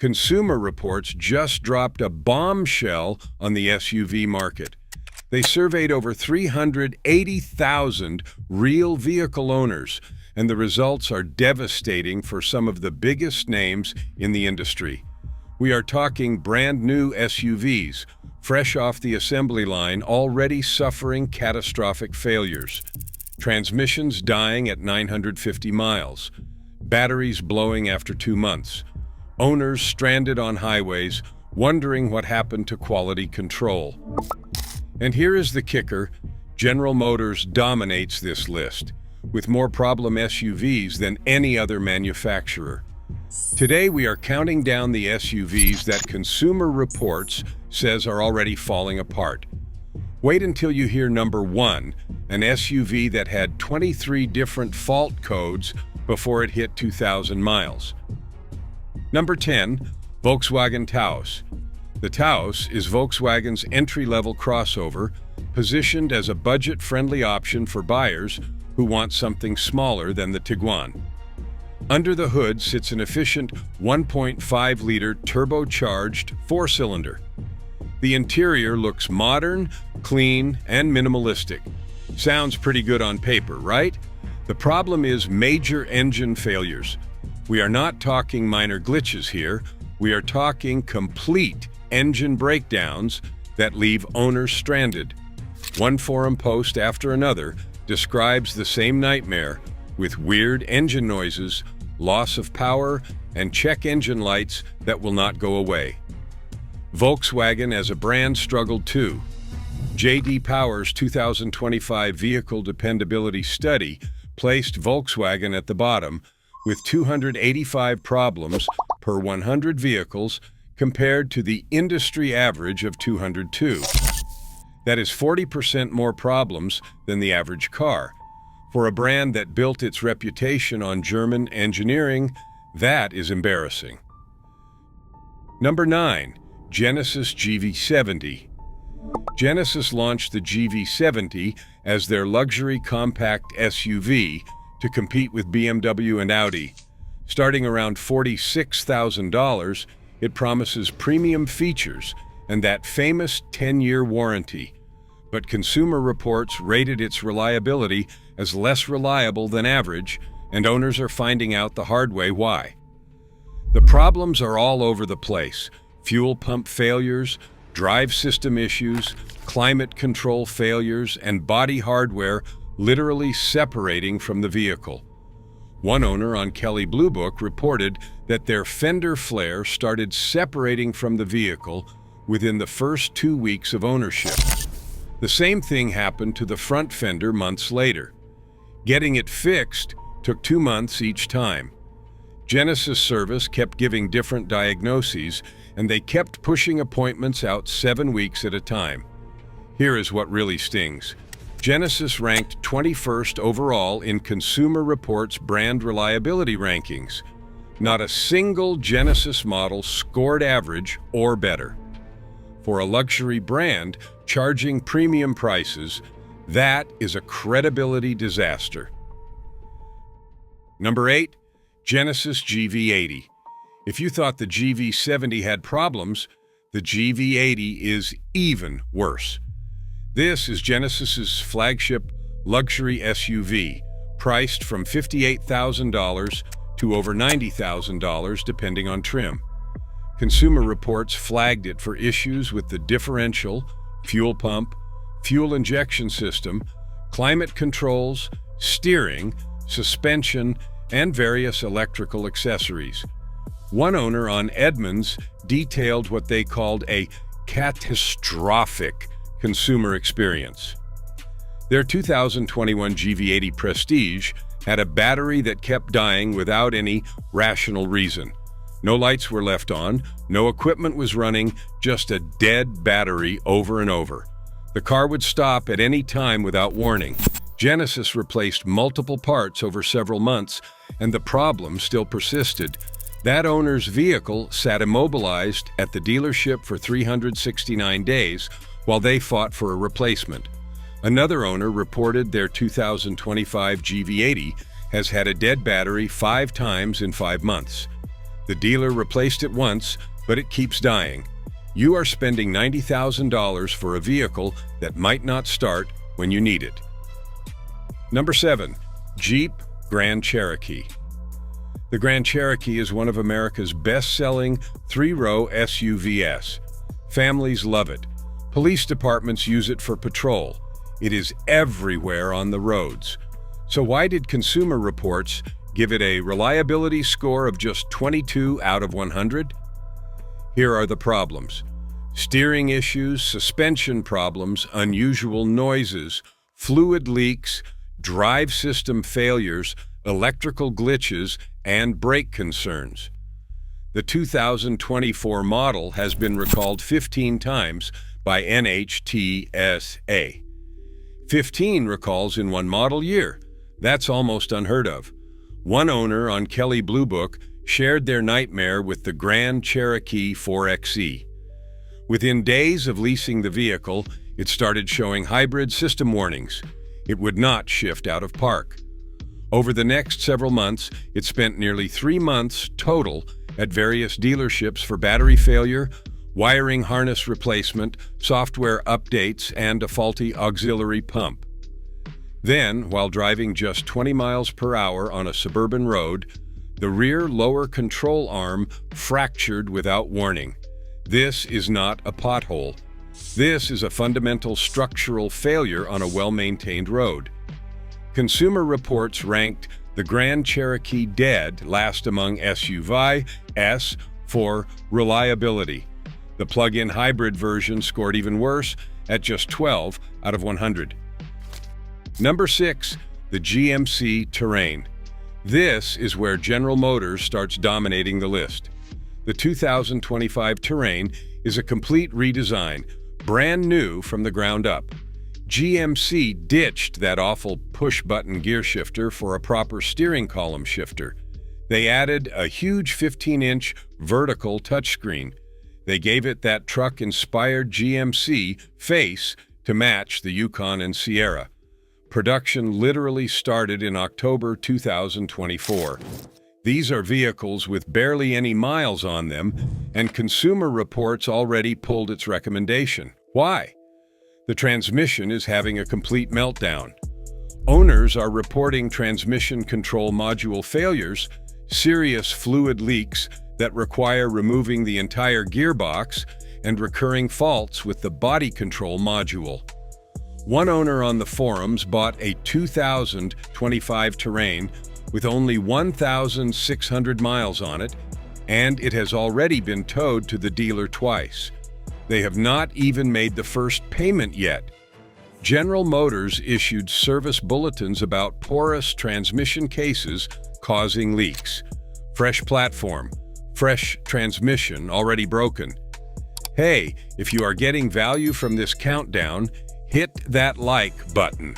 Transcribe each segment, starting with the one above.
Consumer Reports just dropped a bombshell on the SUV market. They surveyed over 380,000 real vehicle owners, and the results are devastating for some of the biggest names in the industry. We are talking brand new SUVs, fresh off the assembly line, already suffering catastrophic failures. Transmissions dying at 950 miles. Batteries blowing after 2 months. Owners stranded on highways, wondering what happened to quality control. And here is the kicker: General Motors dominates this list, with more problem SUVs than any other manufacturer. Today we are counting down the SUVs that Consumer Reports says are already falling apart. Wait until you hear number 1, an SUV that had 23 different fault codes before it hit 2,000 miles. Number 10, Volkswagen Taos. The Taos is Volkswagen's entry-level crossover, positioned as a budget-friendly option for buyers who want something smaller than the Tiguan. Under the hood sits an efficient 1.5-liter turbocharged 4-cylinder. The interior looks modern, clean, and minimalistic. Sounds pretty good on paper, right? The problem is major engine failures. We are not talking minor glitches here. We are talking complete engine breakdowns that leave owners stranded. One forum post after another describes the same nightmare, with weird engine noises, loss of power, and check engine lights that will not go away. Volkswagen as a brand struggled too. J.D. Power's 2025 Vehicle Dependability Study placed Volkswagen at the bottom, with 285 problems per 100 vehicles compared to the industry average of 202. That is 40% more problems than the average car. For a brand that built its reputation on German engineering, that is embarrassing. Number 9, Genesis GV70. Genesis launched the GV70 as their luxury compact SUV to compete with BMW and Audi. Starting around $46,000, it promises premium features and that famous 10-year warranty. But Consumer Reports rated its reliability as less reliable than average, and owners are finding out the hard way why. The problems are all over the place: fuel pump failures, drive system issues, climate control failures, and body hardware literally separating from the vehicle. One owner on Kelley Blue Book reported that their fender flare started separating from the vehicle within the first 2 weeks of ownership. The same thing happened to the front fender months later. Getting it fixed took 2 months each time. Genesis service kept giving different diagnoses, and they kept pushing appointments out 7 weeks at a time. Here is what really stings. Genesis ranked 21st overall in Consumer Reports brand reliability rankings. Not a single Genesis model scored average or better. For a luxury brand charging premium prices, that is a credibility disaster. Number 8, Genesis GV80. If you thought the GV70 had problems, the GV80 is even worse. This is Genesis's flagship luxury SUV, priced from $58,000 to over $90,000 depending on trim. Consumer Reports flagged it for issues with the differential, fuel pump, fuel injection system, climate controls, steering, suspension, and various electrical accessories. One owner on Edmunds detailed what they called a catastrophic consumer experience. Their 2021 GV80 Prestige had a battery that kept dying without any rational reason. No lights were left on, no equipment was running, just a dead battery over and over. The car would stop at any time without warning. Genesis replaced multiple parts over several months, and the problem still persisted. That owner's vehicle sat immobilized at the dealership for 369 days while they fought for a replacement. Another owner reported their 2025 GV80 has had a dead battery 5 times in 5 months. The dealer replaced it once, but it keeps dying. You are spending $90,000 for a vehicle that might not start when you need it. Number 7. Jeep Grand Cherokee. The Grand Cherokee is one of America's best-selling three-row SUVs. Families love it. Police departments use it for patrol. It is everywhere on the roads. So why did Consumer Reports give it a reliability score of just 22 out of 100? Here are the problems: steering issues, suspension problems, unusual noises, fluid leaks, drive system failures, electrical glitches, and brake concerns. The 2024 model has been recalled 15 times by NHTSA. 15 recalls in one model year. That's almost unheard of. One owner on Kelley Blue Book shared their nightmare with the Grand Cherokee 4xe. Within days of leasing the vehicle, it started showing hybrid system warnings. It would not shift out of park. Over the next several months, it spent nearly 3 months total at various dealerships for battery failure, wiring harness replacement, software updates, and a faulty auxiliary pump. Then, while driving just 20 miles per hour on a suburban road, the rear lower control arm fractured without warning. This is not a pothole. This is a fundamental structural failure on a well-maintained road. Consumer Reports ranked the Grand Cherokee dead last among SUVs for reliability. The plug-in hybrid version scored even worse at just 12 out of 100. Number 6. The GMC Terrain. This is where General Motors starts dominating the list. The 2025 Terrain is a complete redesign, brand new from the ground up. GMC ditched that awful push-button gear shifter for a proper steering column shifter. They added a huge 15-inch vertical touchscreen. They gave it that truck-inspired GMC face to match the Yukon and Sierra. Production literally started in October 2024. These are vehicles with barely any miles on them, and Consumer Reports already pulled its recommendation. Why? The transmission is having a complete meltdown. Owners are reporting transmission control module failures, serious fluid leaks that require removing the entire gearbox, and recurring faults with the body control module. One owner on the forums bought a 2025 Terrain with only 1,600 miles on it, and it has already been towed to the dealer twice. They have not even made the first payment yet. General Motors issued service bulletins about porous transmission cases causing leaks. Fresh platform, fresh transmission already broken. Hey, if you are getting value from this countdown, hit that like button.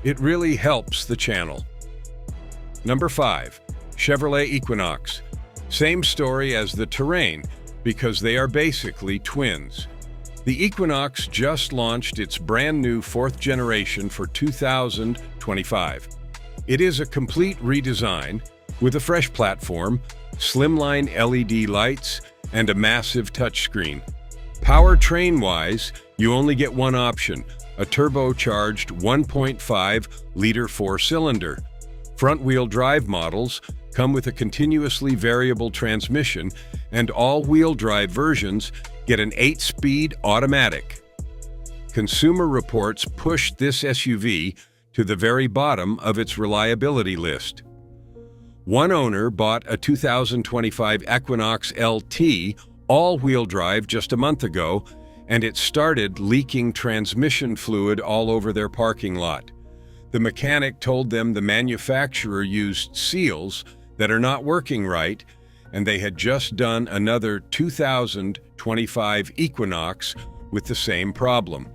It really helps the channel. Number 5. Chevrolet Equinox. Same story as the Terrain, because they are basically twins. The Equinox just launched its brand new 4th generation for 2025. It is a complete redesign with a fresh platform, slimline LED lights, and a massive touchscreen. Powertrain-wise, you only get one option, a turbocharged 1.5-liter 4-cylinder. Front-wheel drive models come with a continuously variable transmission, and all-wheel drive versions get an 8-speed automatic. Consumer Reports pushed this SUV to the very bottom of its reliability list. One owner bought a 2025 Equinox LT all-wheel drive just a month ago, and it started leaking transmission fluid all over their parking lot. The mechanic told them the manufacturer used seals that are not working right, and they had just done another 2025 Equinox with the same problem.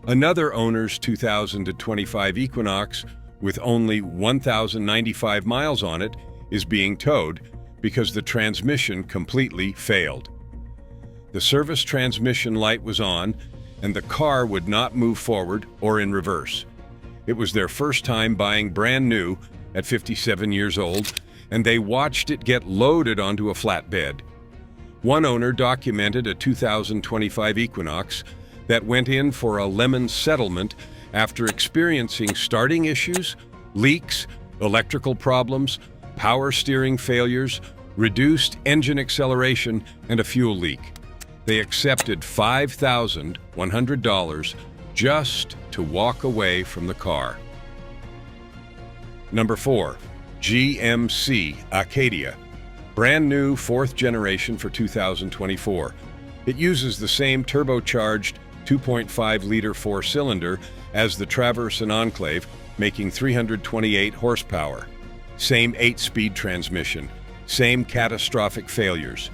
Another owner's 2025 Equinox with only 1,095 miles on it is being towed because the transmission completely failed. The service transmission light was on, and the car would not move forward or in reverse. It was their first time buying brand new at 57 years old, and they watched it get loaded onto a flatbed. One owner documented a 2025 Equinox that went in for a lemon settlement after experiencing starting issues, leaks, electrical problems, power steering failures, reduced engine acceleration, and a fuel leak. They accepted $5,100 just to walk away from the car. Number 4. GMC Acadia. Brand new 4th generation for 2024. It uses the same turbocharged 2.5-liter 4-cylinder as the Traverse and Enclave, making 328 horsepower. Same 8-speed transmission. Same catastrophic failures.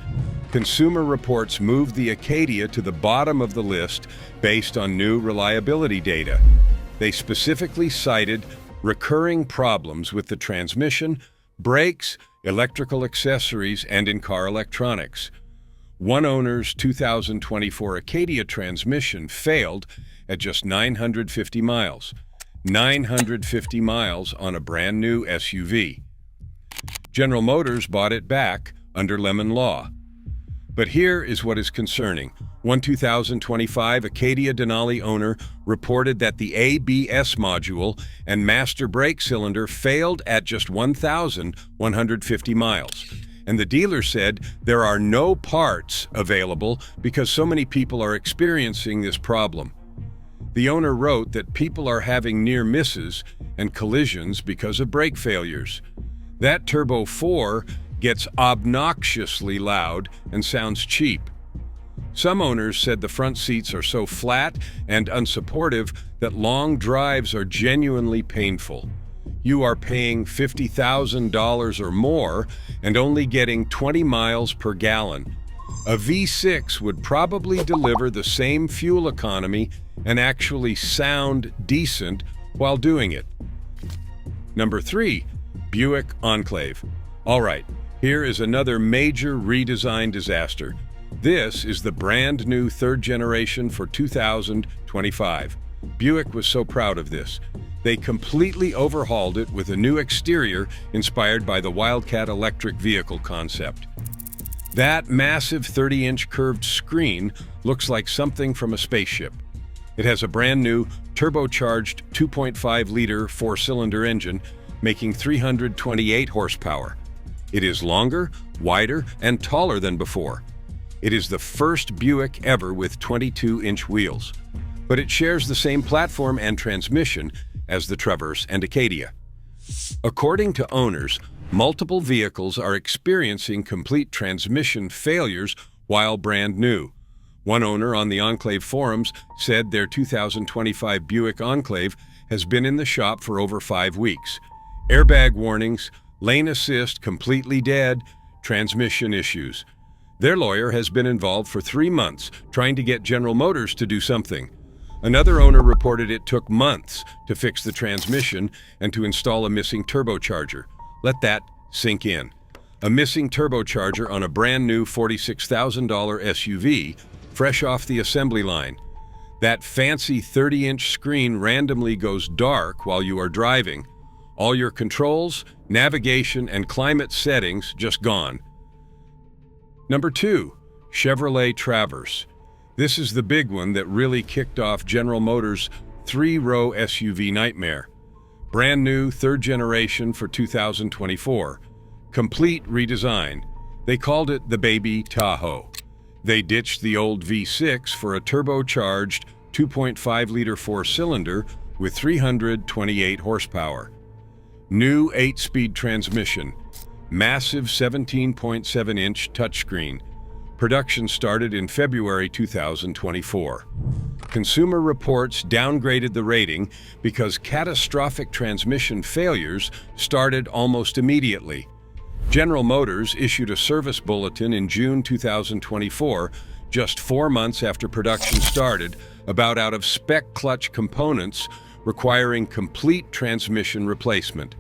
Consumer Reports moved the Acadia to the bottom of the list based on new reliability data. They specifically cited recurring problems with the transmission, brakes, electrical accessories, and in-car electronics. One owner's 2024 Acadia transmission failed at just 950 miles. 950 miles on a brand new SUV. General Motors bought it back under Lemon Law. But here is what is concerning. One 2025 Acadia Denali owner reported that the ABS module and master brake cylinder failed at just 1,150 miles. And the dealer said there are no parts available because so many people are experiencing this problem. The owner wrote that people are having near misses and collisions because of brake failures. That Turbo 4 gets obnoxiously loud and sounds cheap. Some owners said the front seats are so flat and unsupportive that long drives are genuinely painful. You are paying $50,000 or more and only getting 20 miles per gallon. A V6 would probably deliver the same fuel economy and actually sound decent while doing it. Number 3. Buick Enclave. All right, here is another major redesign disaster. This is the brand new 3rd generation for 2025. Buick was so proud of this. They completely overhauled it with a new exterior inspired by the Wildcat electric vehicle concept. That massive 30-inch curved screen looks like something from a spaceship. It has a brand new turbocharged 2.5-liter 4-cylinder engine, making 328 horsepower. It is longer, wider, and taller than before. It is the first Buick ever with 22-inch wheels, but it shares the same platform and transmission as the Traverse and Acadia. According to owners, multiple vehicles are experiencing complete transmission failures while brand new. One owner on the Enclave forums said their 2025 Buick Enclave has been in the shop for over 5 weeks. Airbag warnings, lane assist completely dead, transmission issues. Their lawyer has been involved for 3 months trying to get General Motors to do something. Another owner reported it took months to fix the transmission and to install a missing turbocharger. Let that sink in. A missing turbocharger on a brand new $46,000 SUV, fresh off the assembly line. That fancy 30-inch screen randomly goes dark while you are driving. All your controls, navigation, and climate settings just gone. Number 2. Chevrolet Traverse. This is the big one that really kicked off General Motors' 3-row SUV nightmare. Brand new 3rd generation for 2024. Complete redesign. They called it the Baby Tahoe. They ditched the old V6 for a turbocharged 2.5-liter 4-cylinder with 328 horsepower. New 8-speed transmission. Massive 17.7-inch touchscreen. Production started in February 2024. Consumer Reports downgraded the rating because catastrophic transmission failures started almost immediately. General Motors issued a service bulletin in June 2024, just 4 months after production started, about out-of-spec clutch components requiring complete transmission replacement.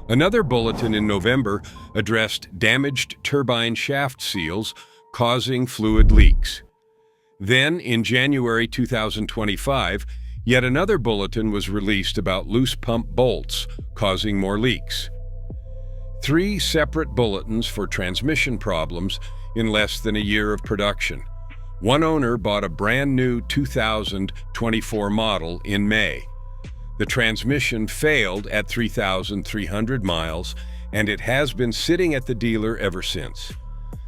Another bulletin in November addressed damaged turbine shaft seals causing fluid leaks. Then, in January 2025, yet another bulletin was released about loose pump bolts causing more leaks. 3 separate bulletins for transmission problems in less than a year of production. One owner bought a brand new 2024 model in May. The transmission failed at 3,300 miles, and it has been sitting at the dealer ever since.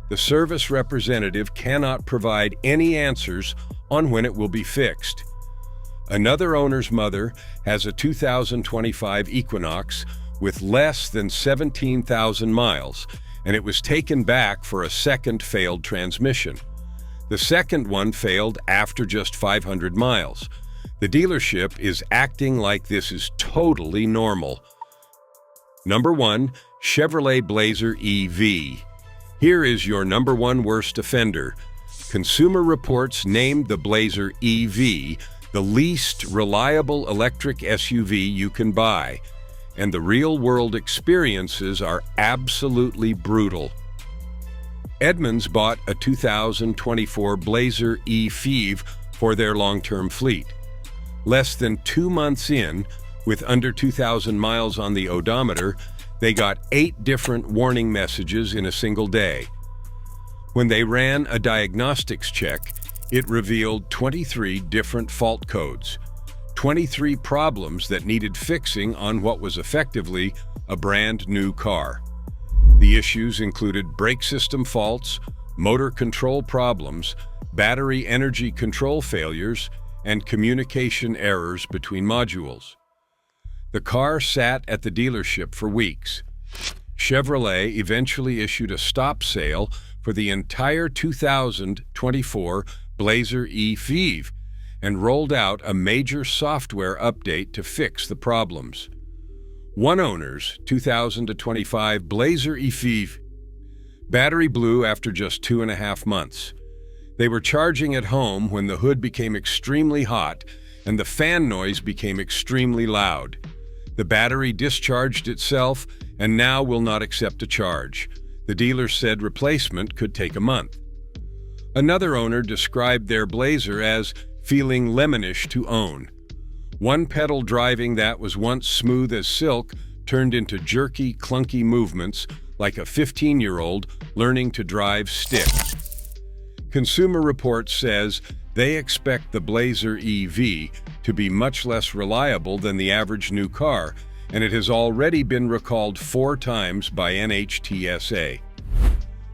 The service representative cannot provide any answers on when it will be fixed. Another owner's mother has a 2025 Equinox with less than 17,000 miles, and it was taken back for a second failed transmission. The second one failed after just 500 miles. The dealership is acting like this is totally normal. Number 1, Chevrolet Blazer EV. Here is your number 1 worst offender. Consumer Reports named the Blazer EV the least reliable electric SUV you can buy, and the real-world experiences are absolutely brutal. Edmunds bought a 2024 Blazer EV for their long-term fleet. Less than 2 months in, with under 2,000 miles on the odometer, they got 8 different warning messages in a single day. When they ran a diagnostics check, it revealed 23 different fault codes, 23 problems that needed fixing on what was effectively a brand new car. The issues included brake system faults, motor control problems, battery energy control failures, and communication errors between modules. The car sat at the dealership for weeks. Chevrolet eventually issued a stop sale for the entire 2024 Blazer EV and rolled out a major software update to fix the problems. One owner's 2025 Blazer EV battery blew after just 2.5 months. They were charging at home when the hood became extremely hot and the fan noise became extremely loud. The battery discharged itself and now will not accept a charge. The dealer said replacement could take a month. Another owner described their Blazer as feeling lemonish to own. One pedal driving that was once smooth as silk turned into jerky, clunky movements like a 15-year-old learning to drive stick. Consumer Reports says they expect the Blazer EV to be much less reliable than the average new car, and it has already been recalled 4 times by NHTSA.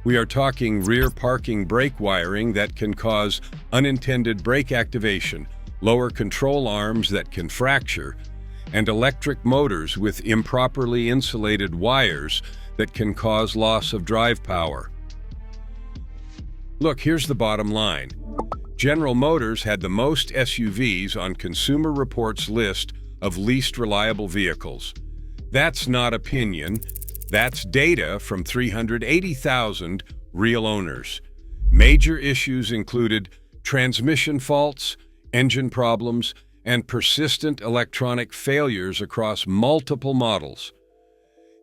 We are talking rear parking brake wiring that can cause unintended brake activation, lower control arms that can fracture, and electric motors with improperly insulated wires that can cause loss of drive power. Look, here's the bottom line. General Motors had the most SUVs on Consumer Reports' list of least reliable vehicles. That's not opinion. That's data from 380,000 real owners. Major issues included transmission faults, engine problems, and persistent electronic failures across multiple models.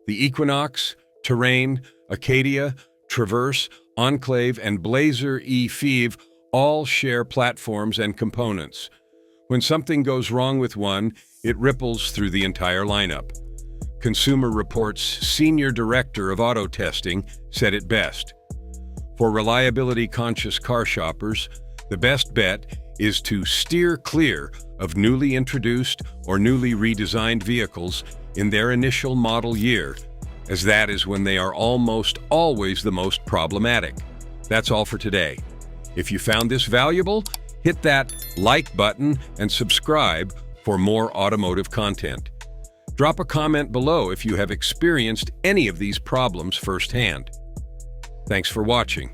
The Equinox, Terrain, Acadia, Traverse, Enclave, and Blazer EV all share platforms and components. When something goes wrong with one, it ripples through the entire lineup. Consumer Reports' Senior Director of Auto Testing said it best. For reliability-conscious car shoppers, the best bet is to steer clear of newly introduced or newly redesigned vehicles in their initial model year, as that is when they are almost always the most problematic. That's all for today. If you found this valuable, hit that like button and subscribe for more automotive content. Drop a comment below if you have experienced any of these problems firsthand. Thanks for watching.